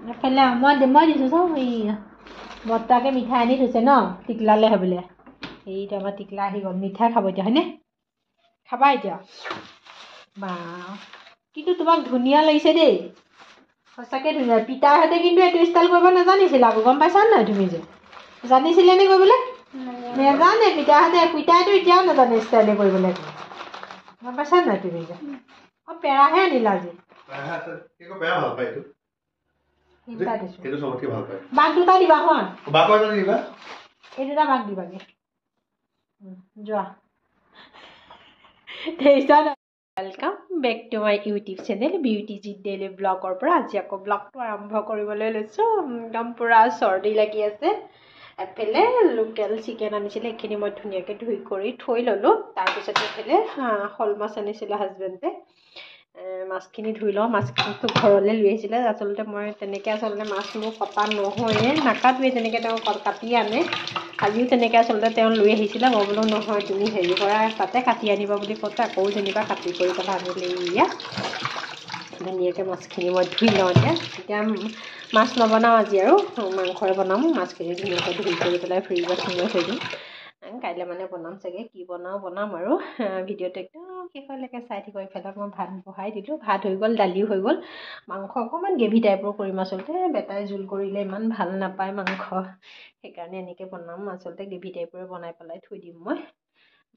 এফালে মই দিছোঁ চাওঁ এই বৰ্তাকে মিঠাই আনি থৈছে ন টিকলালে হ'বলে এইটো আমাৰ টিকলা আহি গ'ল মিঠাই খাব এতিয়া হয়নে খাবা এতিয়া বা কিন্তু তোমাক ধুনীয়া লাগিছে দেই সঁচাকৈ ধুনীয়া পিতাহঁতে কিন্তু এইটো ষ্টাইল কৰিব নাজানিছিল আকৌ গম পাইছা নাই তুমি যে জানিছিলে নে কৰিবলৈ নেজানে পিতাইটো এতিয়াও নাজানে ষ্টাইলে কৰিবলৈ গম পাইছা নাই তুমি যে পেৰাহে আনিলা আজি বাক দুটা দিবা হয় এই দুটা বাক দিবাগে যোৱা welcome back to my YouTube channel beauty G daily ব্লগৰ পৰা আজি আকৌ ব্লগটো আৰম্ভ কৰিবলৈ লৈছোঁ একদম পূৰা চৰ্দি লাগি আছে এফালে লোকেল চিকেন আনিছিলে এইখিনি মই ধুনীয়াকৈ ধুই কৰি থৈ ল'লোঁ তাৰপিছত এফালে শ'ল মাছ আনিছিলে হাজবেণ্ডে মাছখিনি ধুই লওঁ মাছখিনিতো ঘৰলৈ লৈ আহিছিলে আচলতে মই তেনেকৈ মাছ মোৰ কটা নহয়ে নাকাটোৱে তেনেকৈ তেওঁ কাটি আনে আজিও তেনেকৈ আচলতে তেওঁ লৈ আহিছিলে মই বোলো নহয় তুমি হেৰি কৰা তাতে কাটি আনিবা বুলি কওঁতে আকৌ যেনিবা কাটি কৰি পেলাই আনিলে ইয়াত ধুনীয়াকৈ মাছখিনি মই ধুই লওঁ এতিয়া মাছ নবনাওঁ আজি আৰু মাংসৰে বনাম মাছখিনি ধুনীয়াকৈ ধুই কৰি পেলাই ফ্ৰিজত সোমাই থৈ দিম কাইলৈ মানে বনাম চাগে কি বনাম আৰু ভিডিঅ'টো একদম শেষলৈকে চাই থাকিব এইফালে মই ভাত বহাই দিলোঁ ভাত হৈ গ'ল দালিও হৈ গ'ল মাংস অকণমান গ্ৰেভি টাইপৰ কৰিম আচলতে বেটাই জোল কৰিলে ইমান ভাল নাপায় মাংস সেইকাৰণে এনেকৈ বনাম আচলতে গ্ৰেভি টাইপৰে বনাই পেলাই থৈ দিম মই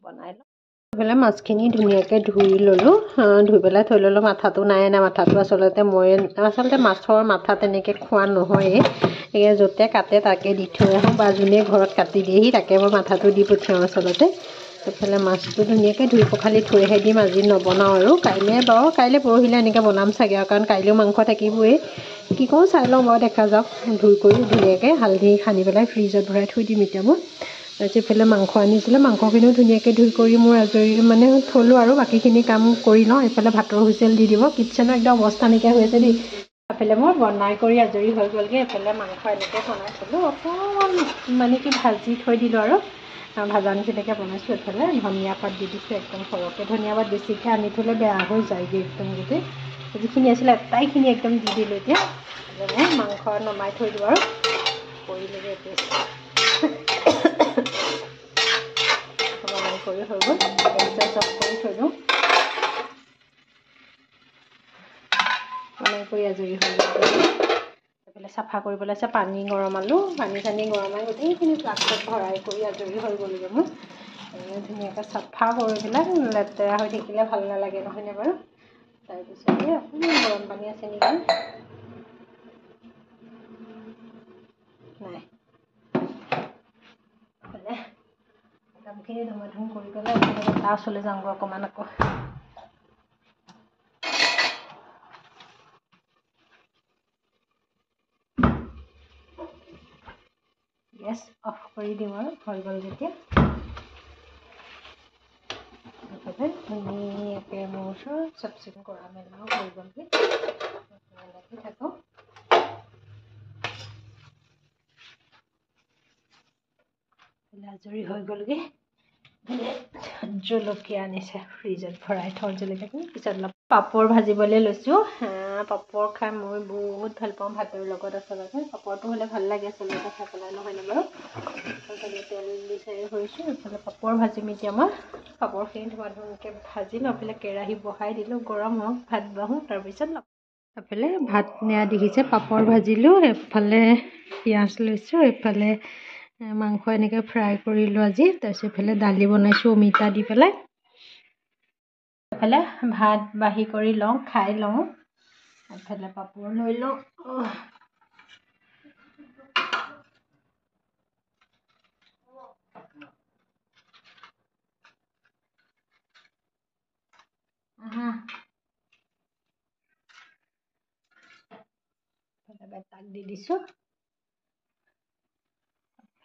বনাই লওঁ এইফালে মাছখিনি ধুনীয়াকৈ ধুই ল'লোঁ ধুই পেলাই থৈ ল'লোঁ মাথাটো নাই মাথাটো আচলতে মাছৰ মাথা তেনেকৈ খোৱা নহয়েই য'তে কাটে তাকে দি থৈ আহোঁ বা যোনে ঘৰত কাটি দিয়েহি তাকে মই মাথাটো দি পঠিয়াওঁ আচলতে এইফালে মাছটো ধুনীয়াকৈ ধুই পখালি থৈহে দিম আজি নবনাওঁ আৰু কাইলৈ পৰহিলৈ এনেকৈ বনাম চাগে আৰু কাৰণ কাইলৈও মাংস থাকিবই কি কৰোঁ চাই লওঁ বাৰু দেখা যাওক ধুই কৰি ধুনীয়াকৈ হালধি সানি পেলাই ফ্ৰিজত ভৰাই থৈ দিম এতিয়া মই তাৰপিছত এইফালে মাংস আনিছিলে মাংসখিনিও ধুনীয়াকৈ ধুই কৰি মোৰ আজৰি থ'লোঁ আৰু বাকীখিনি কাম কৰি লওঁ এইফালে ভাতৰ হুইচেল দি দিব কিটচেনৰ একদম অৱস্থা নাইকিয়া হৈ আছে দেই এইফালে মই বনাই কৰি আজৰি হৈ গ'লগৈ এইফালে মাংস এনেকৈ বনাই থ'লোঁ অকণমান কি ভাজি থৈ দিলোঁ আৰু ভাজা নিচিনাকৈ বনাইছোঁ এইফালে ধনিয়া পাত দি দিছোঁ একদম সৰহকৈ ধনিয়া পাত বেছিকৈ আনি থ'লে বেয়া হৈ যায়গৈ একদম গোটেই যিখিনি আছিলে আটাইখিনি একদম দি দিলোঁ এতিয়া মই মাংস নমাই থৈ দিওঁ আৰু কৰিলেগৈ এতিয়া বনাই কৰি হৈ গ'ল চব কৰি থৈ দিওঁ বনাই কৰি আজৰি হৈ গ'ল এইফালে চাফা কৰিবলৈ আছে পানী গৰমালোঁ পানী গৰমাই গোটেইখিনি ফ্লাক্সত ভৰাই কৰি আজৰি হৈ গ'লগৈ মোৰ ধুনীয়াকৈ চাফা কৰি পেলাই লেতেৰা হৈ থাকিলে ভাল নালাগে নহয়নে বাৰু তাৰপিছতে অকণমান গৰম পানী আছে নেকি নাই কামখিনি ধুম কৰি পেলাই তাৰ ওচৰলৈ যাওঁগৈ অকণমান আকৌ গেছ অফ কৰি দিওঁ আৰু হৈ গ'ল যেতিয়া ধুনীয়াকৈ মোৰ চব চিকুণ কৰা মেলাও হৈ গ'লগৈ লাগি থাকোঁ আজৰি হৈ গ'লগৈ জলকীয়া আনিছে ফ্ৰিজত ভৰাই থওঁ জলকীয়াখিনি পিছত অলপ পাপৰ ভাজিবলৈ লৈছোঁ পাপৰ খাই মই বহুত ভাল পাওঁ ভাতৰ লগত আচলতে পাপৰটো হ'লে ভাল লাগে আচলতে খাই পেলাই নহয়নে বাৰু তেল বিচাৰি কৰিছোঁ এইফালে পাপৰ ভাজিম এতিয়া মই পাপৰখিনি ধুনীয়াকৈ ভাজি লৈ পেলাই কেৰাহী বহাই দিলোঁ গৰম হওক ভাত বাঢ়োঁ তাৰপিছত এইফালে ভাত দেখিছে পাপৰ ভাজিলোঁ এফালে পিঁয়াজ লৈছোঁ এইফালে মাংস এনেকৈ ফ্ৰাই কৰিলোঁ আজি তাৰপিছত এইফালে দালি বনাইছোঁ অমিতা দি পেলাই এইফালে ভাত বাঢ়ি কৰি লওঁ খাই লওঁ এইফালে পাপৰ লৈ লওঁ তাক দি দিছোঁ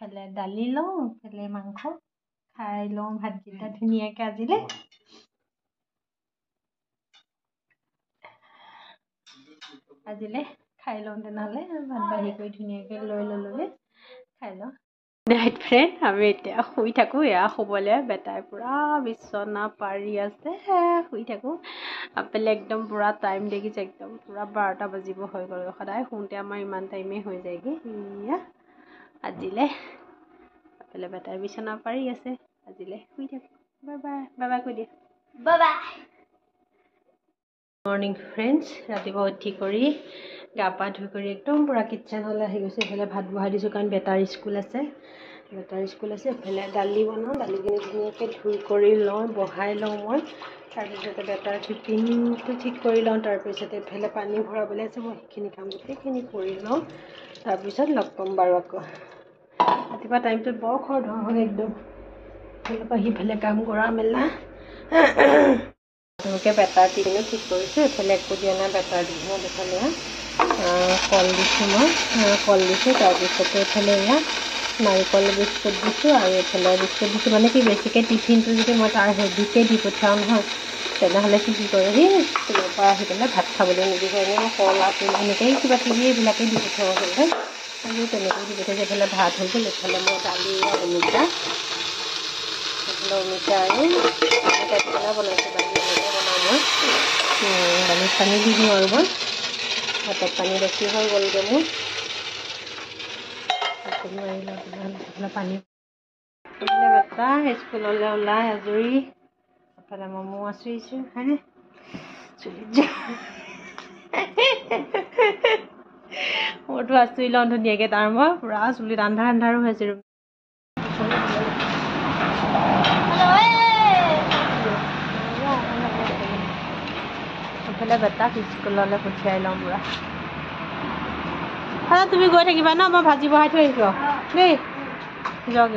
এইফালে দালি লওঁ এইফালে মাংস খাই লওঁ ভাতকেইটা ধুনীয়াকৈ আজিলে খাই লওঁ তেনেহ'লে ভাত বাঢ়ি কৰি ধুনীয়াকৈ লৈ ল'লোগৈ খাই লওঁ নাইট ফ্ৰেণ্ড আমি এতিয়া শুই থাকোঁ এয়া শুবলৈ বেটাই পূৰা বিচনা পাৰি আছে শুই থাকোঁ আপেলে একদম পূৰা টাইম দেখিছে একদম পূৰা 12টা বাজিব হৈ গ'ল সদায় শুওঁতে আমাৰ ইমান টাইমেই হৈ যায়গৈ এয়া আজিলে আপেলে বেটাই বিচনা পাৰি আছে আজিলে শুই থাকোঁ বাই বাই বাই বাই কৈ দিয়া বাই বাই মৰ্ণিং ফ্ৰেণ্ডছ ৰাতিপুৱা উঠি কৰি গা পা ধুই কৰি একদম পূৰা কিটচেনলৈ আহি গৈছে এইফালে ভাত বহাই দিছোঁ কাৰণ বেটাৰ স্কুল আছে এইফালে দালি বনাওঁ দালিখিনি ধুনীয়াকৈ ধুই কৰি লওঁ বহাই লওঁ মই তাৰপিছতে বেটাৰ টিফিনটো ঠিক কৰি লওঁ তাৰপিছতে এইফালে পানী ভৰাবলৈ আছে মই সেইখিনি কাম গোটেইখিনি কৰি লওঁ তাৰপিছত লগ পাম বাৰু আকৌ ৰাতিপুৱা টাইমটোত বৰ খৰধৰ হয় একদম ইফালৰ পৰা সিফালে কাম কৰা মেলা তেনেকৈ বেটাৰ টিফিনো ঠিক কৰিছোঁ এইফালে একো দিয়া নাই বেটাৰ টিফিনত এইফালে কল দিছোঁ মই কল দিছোঁ তাৰপিছতে এইফালে এয়া নাৰিকল বিস্কুট দিছোঁ আৰু এইফালে বিস্কুট দিছোঁ মানে কি বেছিকৈ টিফিনটো যদি মই তাৰ হেভিকৈ দি পঠিয়াওঁ নহয় তেনেহ'লে সি কি কৰে সি স্কুলৰ পৰা আহি পেলাই ভাত খাবলৈ নিবিচাৰে মই কল আপেল এনেকৈ কিবা কিবি এইবিলাকেই দি পঠিয়াওঁ আচলতে আৰু তেনেকৈ দি পঠিয়াইছে এইফালে ভাত হৈ গ'ল এইফালে মই দালি অমিতা এইফালে অমিতা আৰু পেলাই বনাইছোঁ দালি এনেকৈ বনাওঁ মই দালিত পানী দি দিওঁ আৰু মই ভাতত পানী বেছি হৈ গ'লগৈ মোৰ পানী বেটা স্কুললৈ ওলাই আজৰি এফালে মমো আচুৰিছোঁ হয়নে চুলিত মোৰতো আচুৰি লওঁ ধুনীয়াকৈ তাৰ মই পূৰা চুলিত আন্ধাৰো হৈছে এইফালে বেটাক স্কুললৈ পঠিয়াই লওঁ পূৰা তুমি গৈ থাকিবা ন মই ভাজি বহাই থৈ আহিছোঁ দেই যাওক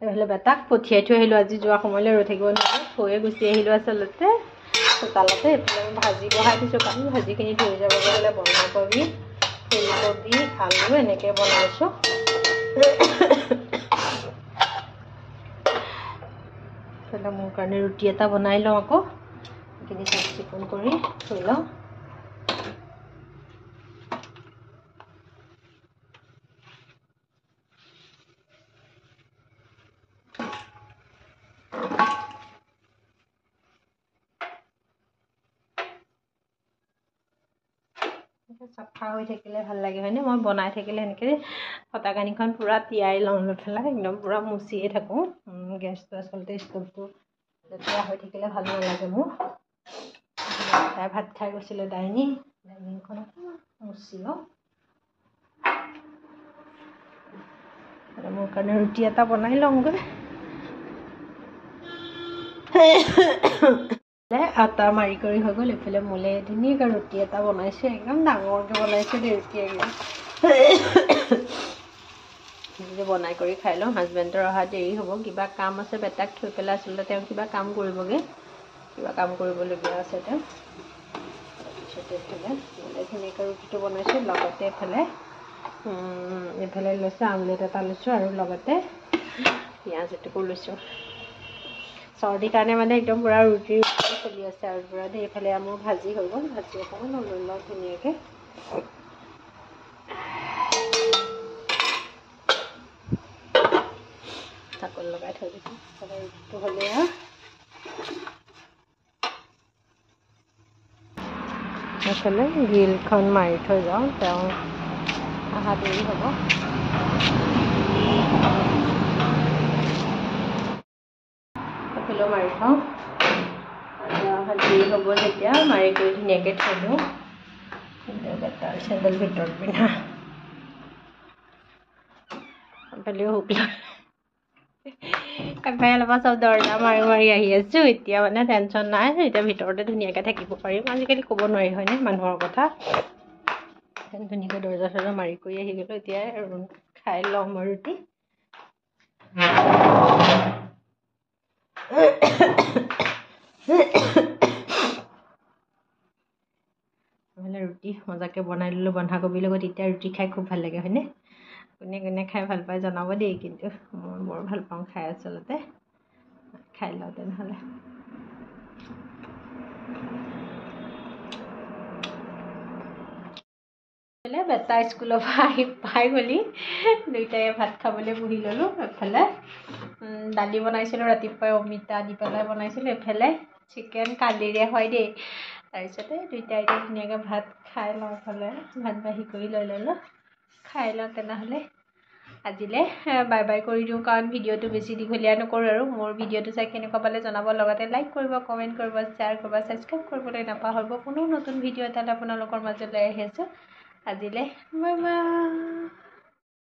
এইফালে বেটাক পঠিয়াই থৈ আহিলোঁ আজি যোৱা সময়লৈ ৰৈ থাকিব নোৱাৰোঁ থৈয়ে গুচি আহিলোঁ আচলতে চোতালতে এইফালে মই ভাজি বহাই দিছোঁ কাৰণ ভাজিখিনি থৈ যাবগৈ হ'লে বন্ধাকবি ফুলকবি আলু এনেকৈ বনাইছোঁ এইফালে মোৰ কাৰণে ৰুটি এটা বনাই লওঁ আকৌ এইখিনি চাফ চিকুণ কৰি থৈ লওঁ চাফা হৈ থাকিলে ভাল লাগে হয়নে মই বনাই থাকিলে এনেকৈ ফটাকানিখন পূৰা তিয়াই লওঁ লৈ পেলাই একদম পূৰা মুচিয়ে থাকোঁ গেছটো আচলতে ষ্টভটো লেতেৰা হৈ থাকিলে ভাল নালাগে মোৰ তাই ভাত খাই গৈছিলে ডাইনিংখন মুচি লওঁ মোৰ কাৰণে ৰুটি এটা বনাই লওঁগৈ আটা মাৰি কৰি হৈ গ'ল এইফালে মোলে ধুনীয়াকৈ ৰুটি এটা বনাইছোঁ একদম ডাঙৰকৈ বনাইছোঁ দেই ৰুটি একদম বনাই কৰি খাই লওঁ হাজবেণ্ডৰ অহা দেৰি হ'ব কিবা কাম আছে বেটাক থৈ পেলাই আচলতে তেওঁ কিবা কাম কৰিবগৈ কিবা কাম কৰিবলগীয়া আছে তেওঁ তাৰপিছতে এইফালে মোলে ধুনীয়াকৈ ৰুটিটো বনাইছোঁ লগতে এইফালে লৈছোঁ আমলেট এটা লৈছোঁ আৰু লগতে পিঁয়াজ এটুকু লৈছোঁ চৰ্দিৰ কাৰণে মানে একদম পূৰা ৰুটি চলি আছে আৰু পূৰা দেই এইফালে মোৰ ভাজি হৈ গ'ল ভাজি অকণমান লৈ লওঁ ধুনীয়াকৈ ঢাকোন লগাই থৈ দিছোঁ ৰুটিটো হ'লে আৰু এইফালে গ্ৰিলখন মাৰি থৈ যাওঁ তেওঁ অহা দেৰি হ'ব এইফালেও মাৰি থওঁ অহা দেৰি হ'ব যেতিয়া মাৰি কৰি ধুনীয়াকৈ থৈ দিওঁ বেটাৰ চেণ্ডেল ভিতৰত পিন্ধা এইফালেও হুক এফালৰ পৰা চব দৰ্জা মাৰি মাৰি আহি আছোঁ এতিয়া মানে টেনশ্যন নাই এতিয়া ভিতৰতে ধুনীয়াকৈ থাকিব পাৰিম আজিকালি ক'ব নোৱাৰি হয়নে মানুহৰ কথা ধুনীয়াকৈ দৰ্জা চৰ্জা মাৰি কৰি আহি গ'লোঁ এতিয়া খাই লওঁ মই ৰুটি ৰুটি মজাকৈ বনাই ল'লোঁ বন্ধাকবিৰ লগত এতিয়া ৰুটি খাই খুব ভাল লাগে হয়নে কোনে কোনে খাই ভাল পায় জনাব দেই কিন্তু মই বৰ ভাল পাওঁ খাই আচলতে খাই লওঁ তেনেহ'লে বেটা স্কুলৰ পৰা আহি পাই গ'লি দুইটাই ভাত খাবলৈ বহি ল'লোঁ এফালে দালি বনাইছিলোঁ ৰাতিপুৱাই অমিতা দি পেলাই বনাইছিলোঁ এফালে চিকেন কালিৰে হয় দেই তাৰপিছতে দুইটাই এতিয়া ধুনীয়াকৈ ভাত খাই লওঁ এফালে ভাত বাঢ়ি কৰি লৈ ল'লোঁ খাই লওঁ তেনেহ'লে আজিলৈ বাই বাই কৰি দিওঁ কাৰণ ভিডিঅ'টো বেছি দীঘলীয়া নকৰোঁ আৰু মোৰ ভিডিঅ'টো চাই কেনেকুৱা পালে জনাব লগতে লাইক কৰিব কমেণ্ট কৰিব শ্বেয়াৰ কৰিব ছাবস্ক্ৰাইব কৰিবলৈ নাপাহৰিব পুনৰ নতুন ভিডিঅ' এটালৈ আপোনালোকৰ মাজলৈ আহি আছোঁ আজিলৈ বাই বাই